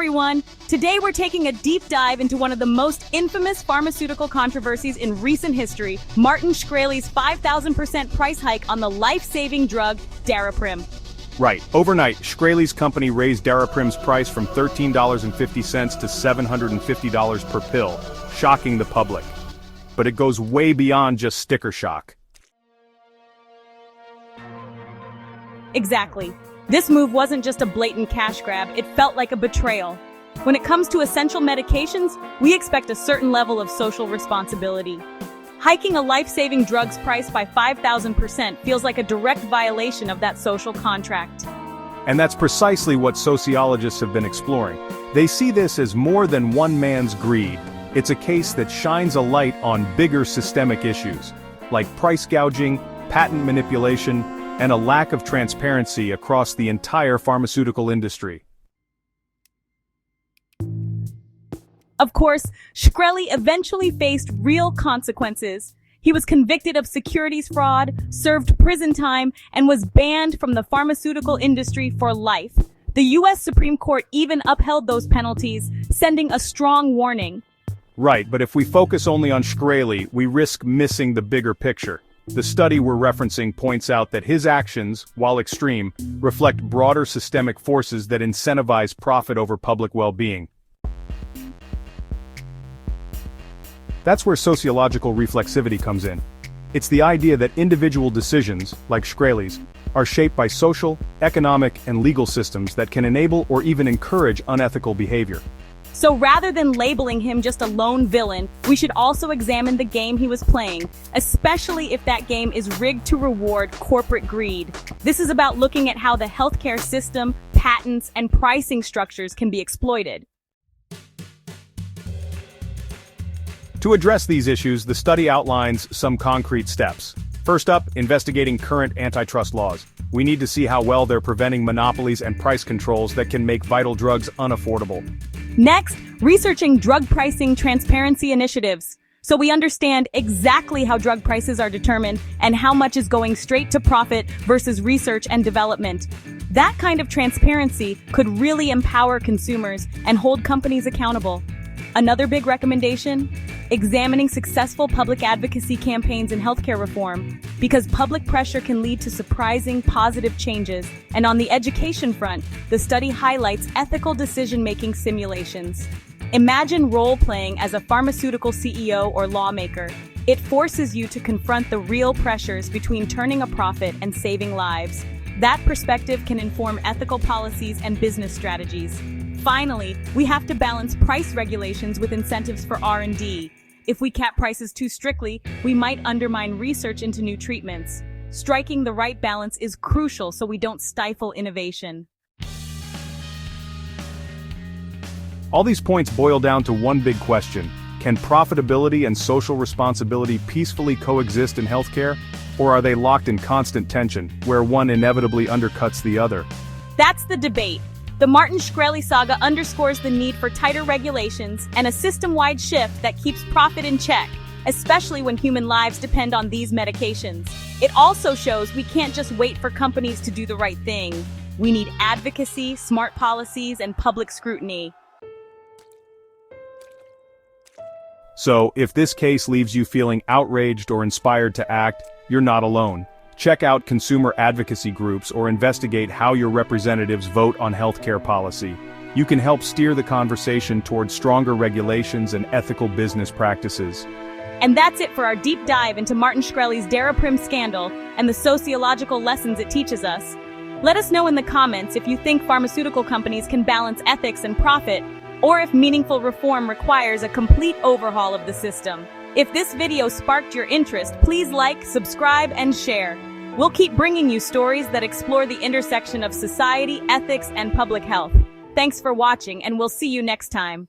everyone! Today we're taking a deep dive into one of the most infamous pharmaceutical controversies in recent history, Martin Shkreli's 5,000% price hike on the life-saving drug Daraprim. Right. Overnight, Shkreli's company raised Daraprim's price from $13.50 to $750 per pill, shocking the public. But it goes way beyond just sticker shock. Exactly. This move wasn't just a blatant cash grab, it felt like a betrayal. When it comes to essential medications, we expect a certain level of social responsibility. Hiking a life-saving drug's price by 5,000% feels like a direct violation of that social contract. And that's precisely what sociologists have been exploring. They see this as more than one man's greed. It's a case that shines a light on bigger systemic issues, like price gouging, patent manipulation, and a lack of transparency across the entire pharmaceutical industry. Of course, Shkreli eventually faced real consequences. He was convicted of securities fraud, served prison time, and was banned from the pharmaceutical industry for life. The U.S. Supreme Court even upheld those penalties, sending a strong warning. Right, but if we focus only on Shkreli, we risk missing the bigger picture. The study we're referencing points out that his actions, while extreme, reflect broader systemic forces that incentivize profit over public well-being. That's where sociological reflexivity comes in. It's the idea that individual decisions, like Shkreli's, are shaped by social, economic, and legal systems that can enable or even encourage unethical behavior. So rather than labeling him just a lone villain, we should also examine the game he was playing, especially if that game is rigged to reward corporate greed. This is about looking at how the healthcare system, patents, and pricing structures can be exploited. To address these issues, the study outlines some concrete steps. First up, investigating current antitrust laws. We need to see how well they're preventing monopolies and price controls that can make vital drugs unaffordable. Next, researching drug pricing transparency initiatives, so we understand exactly how drug prices are determined and how much is going straight to profit versus research and development. That kind of transparency could really empower consumers and hold companies accountable. Another big recommendation? Examining successful public advocacy campaigns in healthcare reform, because public pressure can lead to surprising positive changes. And on the education front, the study highlights ethical decision-making simulations. Imagine role-playing as a pharmaceutical CEO or lawmaker. It forces you to confront the real pressures between turning a profit and saving lives. That perspective can inform ethical policies and business strategies. Finally, we have to balance price regulations with incentives for R&D. If we cap prices too strictly, we might undermine research into new treatments. Striking the right balance is crucial so we don't stifle innovation. All these points boil down to one big question. Can profitability and social responsibility peacefully coexist in healthcare? Or are they locked in constant tension, where one inevitably undercuts the other? That's the debate. The Martin Shkreli saga underscores the need for tighter regulations and a system-wide shift that keeps profit in check, especially when human lives depend on these medications. It also shows we can't just wait for companies to do the right thing. We need advocacy, smart policies, and public scrutiny. So, if this case leaves you feeling outraged or inspired to act, you're not alone. Check out consumer advocacy groups or investigate how your representatives vote on healthcare policy. You can help steer the conversation towards stronger regulations and ethical business practices. And that's it for our deep dive into Martin Shkreli's Daraprim scandal and the sociological lessons it teaches us. Let us know in the comments if you think pharmaceutical companies can balance ethics and profit, or if meaningful reform requires a complete overhaul of the system. If this video sparked your interest, please like, subscribe, and share. We'll keep bringing you stories that explore the intersection of society, ethics, and public health. Thanks for watching, and we'll see you next time.